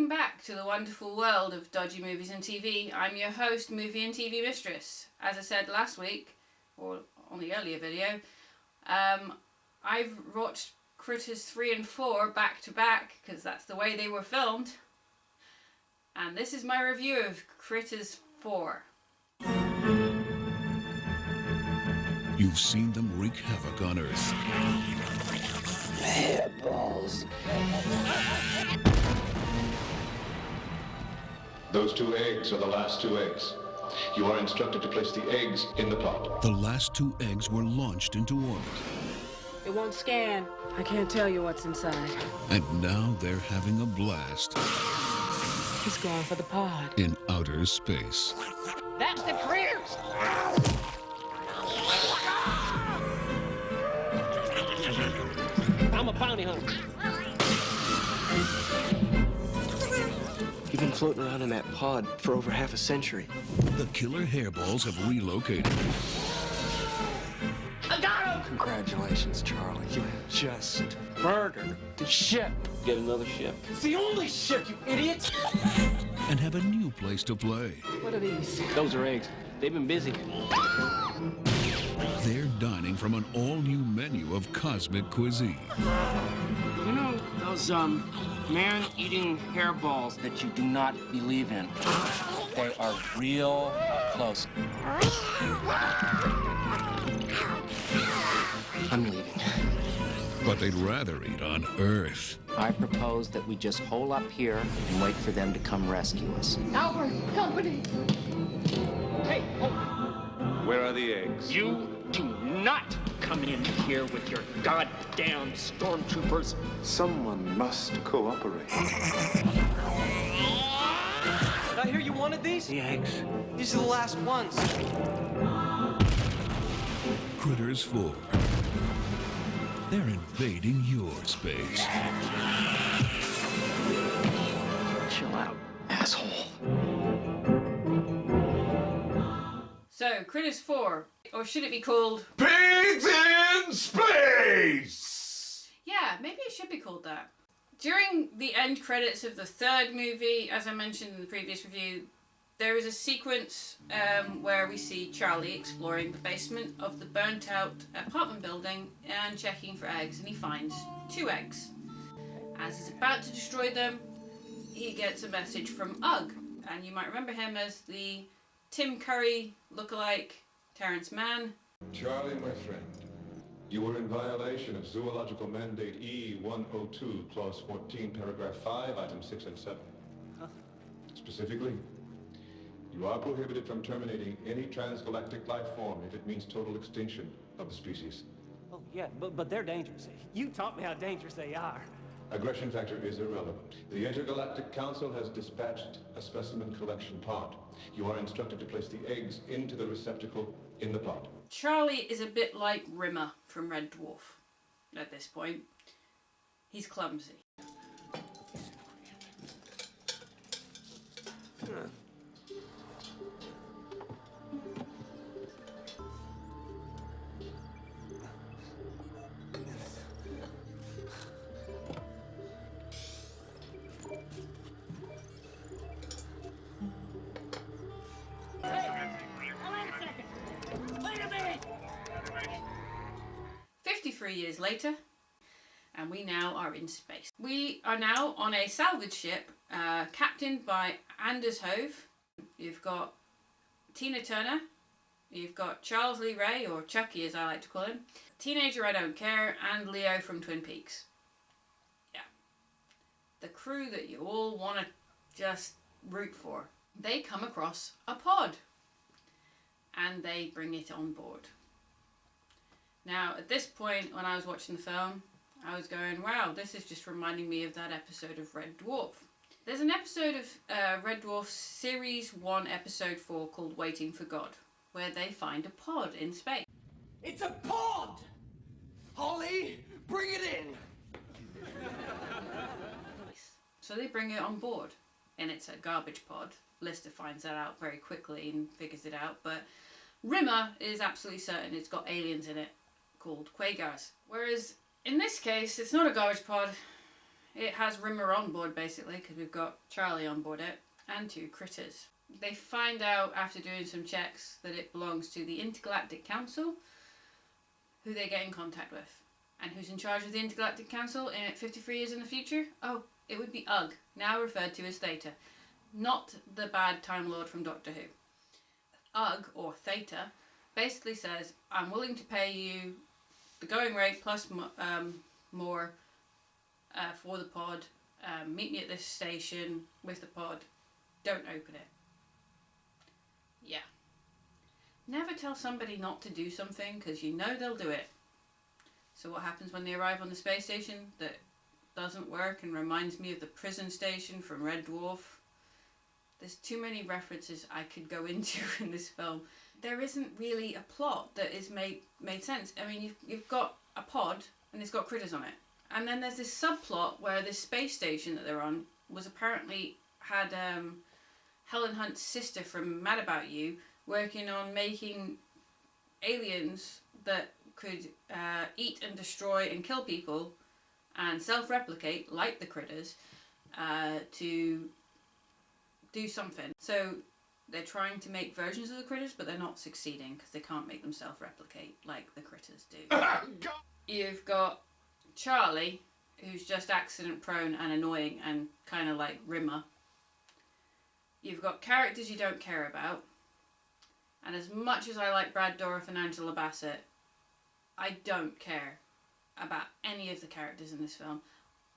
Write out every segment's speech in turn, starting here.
Welcome back to the wonderful world of dodgy movies and TV. I'm your host, Movie and TV Mistress. As I said last week, or on the earlier video, I've watched Critters 3 and 4 back to back, because that's the way they were filmed. And this is my review of Critters 4. You've seen them wreak havoc on Earth. Hairballs. Those 2 eggs are the last 2 eggs. You are instructed to place the eggs in the pot. The last 2 eggs were launched into orbit. It won't scan. I can't tell you what's inside. And now they're having a blast He's going for the pod. in outer space. That's the critters! I'm a bounty hunter. You've been floating around in that pod for over half a century. The killer hairballs have relocated. I got him! Congratulations, Charlie. You just murdered the ship. Get another ship. It's the only ship, you idiot! And have a new place to play. What are these? Those are eggs. They've been busy. They're dining from an all-new menu of cosmic cuisine. You know those, man-eating hairballs that you do not believe in? They are real close. I'm leaving. But they'd rather eat on Earth. I propose that we just hole up here and wait for them to come rescue us. Our company! Hey, oh, Where are the eggs? you do not come in here with your goddamn stormtroopers. Someone must cooperate. Did I hear you wanted these? The eggs. These are the last ones. Critters 4. They're invading your space. Chill out, asshole. So, Critters 4, or should it be called... Pigs in space! Yeah, maybe it should be called that. During the end credits of the 3rd movie, as I mentioned in the previous review, there is a sequence where we see Charlie exploring the basement of the burnt out apartment building and checking for eggs, and he finds 2 eggs. As he's about to destroy them, he gets a message from Ugg, and you might remember him as the Tim Curry lookalike Terrence Mann. Charlie, my friend, you were in violation of Zoological Mandate E-102, Clause 14, Paragraph 5, Items 6 and 7. Specifically, you are prohibited from terminating any transgalactic life form if it means total extinction of the species. Oh, yeah, but they're dangerous. You taught me how dangerous they are. Aggression factor is irrelevant. The Intergalactic Council has dispatched a specimen collection pod. You are instructed to place the eggs into the receptacle in the pod. Charlie is a bit like Rimmer from Red Dwarf at this point. He's clumsy. Wait a minute! 53 years later, and we now are in space. We are now on a salvage ship, captained by Anders Hove. You've got Tina Turner. You've got Charles Lee Ray, or Chucky as I like to call him. Teenager I Don't Care, and Leo from Twin Peaks. Yeah. The crew that you all want to just root for. They come across a pod. And they bring it on board. Now, at this point, when I was watching the film, I was going, wow, this is just reminding me of that episode of Red Dwarf. There's an episode of Red Dwarf Series 1, Episode 4 called Waiting for God, where they find a pod in space. It's a pod! Holly, bring it in! So they bring it on board, and it's a garbage pod. Lister finds that out very quickly and figures it out, but Rimmer is absolutely certain it's got aliens in it called Quagars. Whereas in this case, it's not a garbage pod, it has Rimmer on board basically, because we've got Charlie on board it and 2 critters. They find out after doing some checks that it belongs to the Intergalactic Council, who they get in contact with. And who's in charge of the Intergalactic Council in 53 years in the future? Oh, it would be Ugg, now referred to as Theta. Not the bad Time Lord from Doctor Who. Ugg, or Theta, basically says, I'm willing to pay you the going rate plus more for the pod. Meet me at this station with the pod. Don't open it. Yeah. Never tell somebody not to do something, because you know they'll do it. So what happens when they arrive on the space station that doesn't work and reminds me of the prison station from Red Dwarf? There's too many references I could go into in this film. There isn't really a plot that is made sense. I mean, you've got a pod and it's got critters on it. And then there's this subplot where this space station that they're on was apparently had Helen Hunt's sister from Mad About You working on making aliens that could eat and destroy and kill people and self-replicate, like the critters, to do something. So they're trying to make versions of the critters, but they're not succeeding because they can't make them self-replicate like the critters do. You've got Charlie, who's just accident-prone and annoying and kind of like Rimmer. You've got characters you don't care about. And as much as I like Brad Dourif and Angela Bassett, I don't care about any of the characters in this film.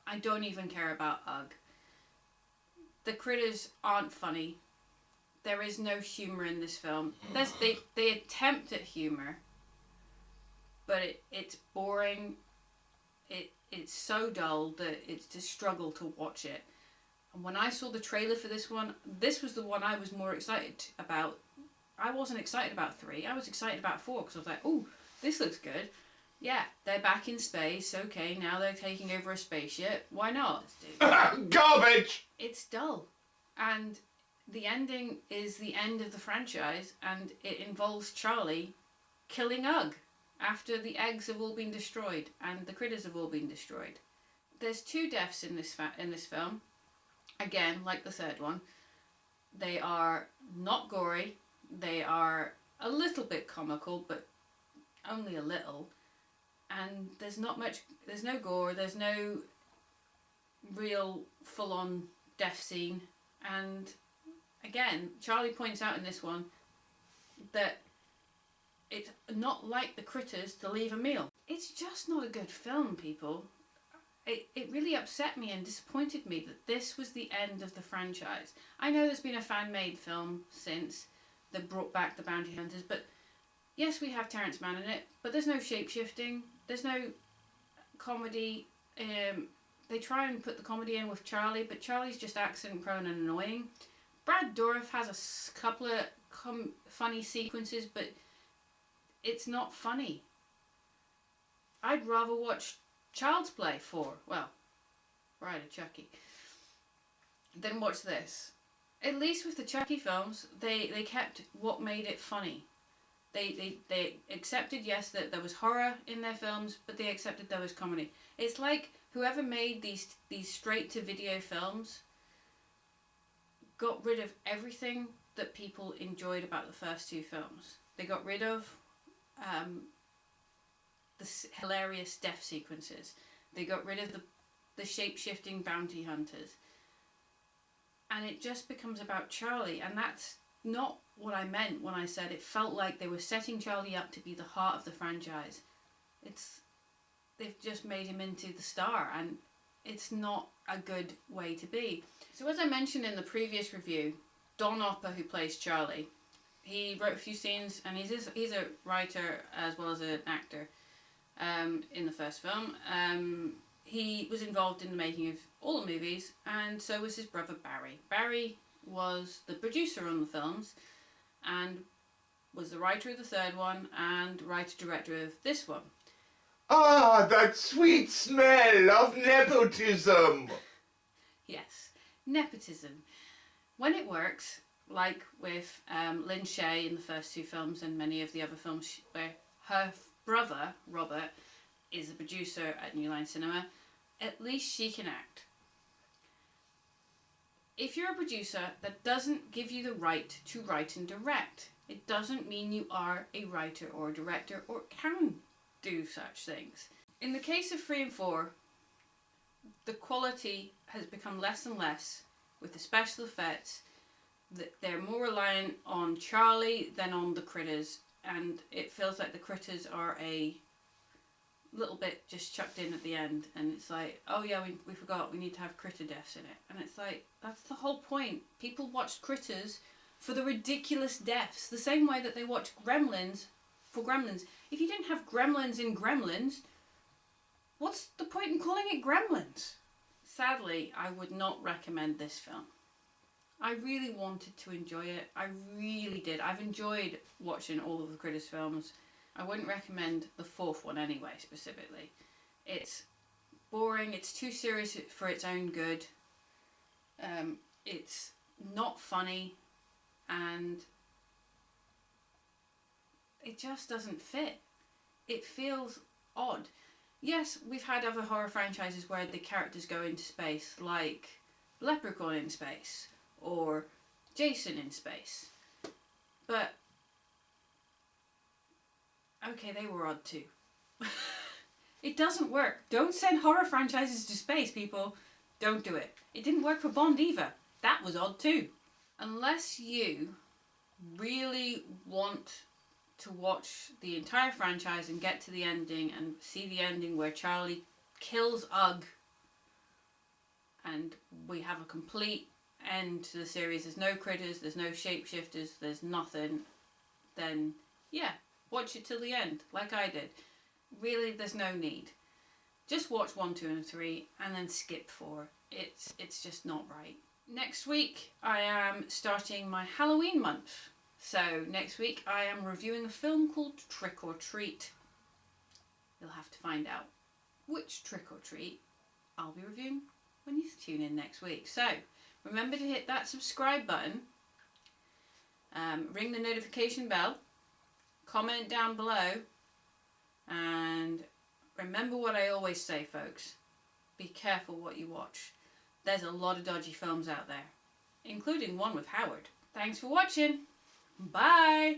I don't even care about Ugg. The critters aren't funny. There is no humour in this film. They attempt at humour, but it's boring. It's so dull that it's a struggle to watch it. And when I saw the trailer for this was the one I was more excited about. I wasn't excited about 3. I was excited about 4 because I was like, oh, this looks good. Yeah, they're back in space. Okay, now they're taking over a spaceship. Why not? Garbage! It's dull. And the ending is the end of the franchise, and it involves Charlie killing Ugg after the eggs have all been destroyed and the critters have all been destroyed. There's 2 deaths in this film. Again, like the 3rd one. They are not gory. They are a little bit comical, but only a little. And there's no gore, there's no real full-on death scene. And again, Charlie points out in this one that it's not like the critters to leave a meal. It's just not a good film, people. It really upset me and disappointed me that this was the end of the franchise. I know there's been a fan-made film since that brought back the Bounty Hunters, but yes, we have Terrence Mann in it, but there's no shape-shifting, there's no comedy. They try and put the comedy in with Charlie, but Charlie's just accident-prone and annoying. Brad Dourif has a couple of funny sequences, but it's not funny. I'd rather watch Child's Play 4, well, Bride of Chucky, than watch this. At least with the Chucky films, they kept what made it funny. They accepted, yes, that there was horror in their films, but they accepted there was comedy. It's like whoever made these straight-to-video films got rid of everything that people enjoyed about the first 2 films. They got rid of the hilarious death sequences. They got rid of the shape-shifting bounty hunters. And it just becomes about Charlie, and that's not what I meant when I said it felt like they were setting Charlie up to be the heart of the franchise. They've just made him into the star, and it's not a good way to be. So as I mentioned in the previous review, Don Opper, who plays Charlie, he wrote a few scenes, and he's a writer as well as an actor in the first film. He was involved in the making of all the movies, and so was his brother Barry. Barry was the producer on the films and was the writer of the 3rd one and writer-director of this one. Ah, that sweet smell of nepotism! Yes, nepotism. When it works, like with Lynn Shay in the first 2 films and many of the other films where her brother, Robert, is the producer at New Line Cinema, at least she can act. if you're a producer, that doesn't give you the right to write and direct. It doesn't mean you are a writer or a director or can do such things. In the case of 3 and 4, the quality has become less and less with the special effects. They're more reliant on Charlie than on the critters, and it feels like the critters are a little bit just chucked in at the end, and it's like, oh yeah, we forgot, we need to have critter deaths in it. And it's like, that's the whole point. People watched Critters for the ridiculous deaths, the same way that they watch Gremlins for Gremlins. If you didn't have Gremlins in Gremlins, what's the point in calling it Gremlins? Sadly, I would not recommend this film. I really wanted to enjoy it. I really did. I've enjoyed watching all of the Critters films. I wouldn't recommend the 4th one anyway, specifically. It's boring. It's too serious for its own good. It's not funny. And it just doesn't fit. It feels odd. Yes, we've had other horror franchises where the characters go into space, like Leprechaun in space, or Jason in space. But, okay, they were odd too. It doesn't work. Don't send horror franchises to space, people. Don't do it. It didn't work for Bond either. That was odd too. Unless you really want to watch the entire franchise and get to the ending and see the ending where Charlie kills Ugg and we have a complete end to the series, there's no critters, there's no shapeshifters, there's nothing, then yeah, watch it till the end, like I did. Really, there's no need. Just watch 1, 2 and 3 and then skip 4. It's just not right. Next week I am starting my Halloween month. So next week I am reviewing a film called Trick or Treat. You'll have to find out which Trick or Treat I'll be reviewing when you tune in next week. So remember to hit that subscribe button, ring the notification bell, comment down below, and remember what I always say, folks. Be careful what you watch. There's a lot of dodgy films out there, including one with Howard. Thanks for watching. Bye!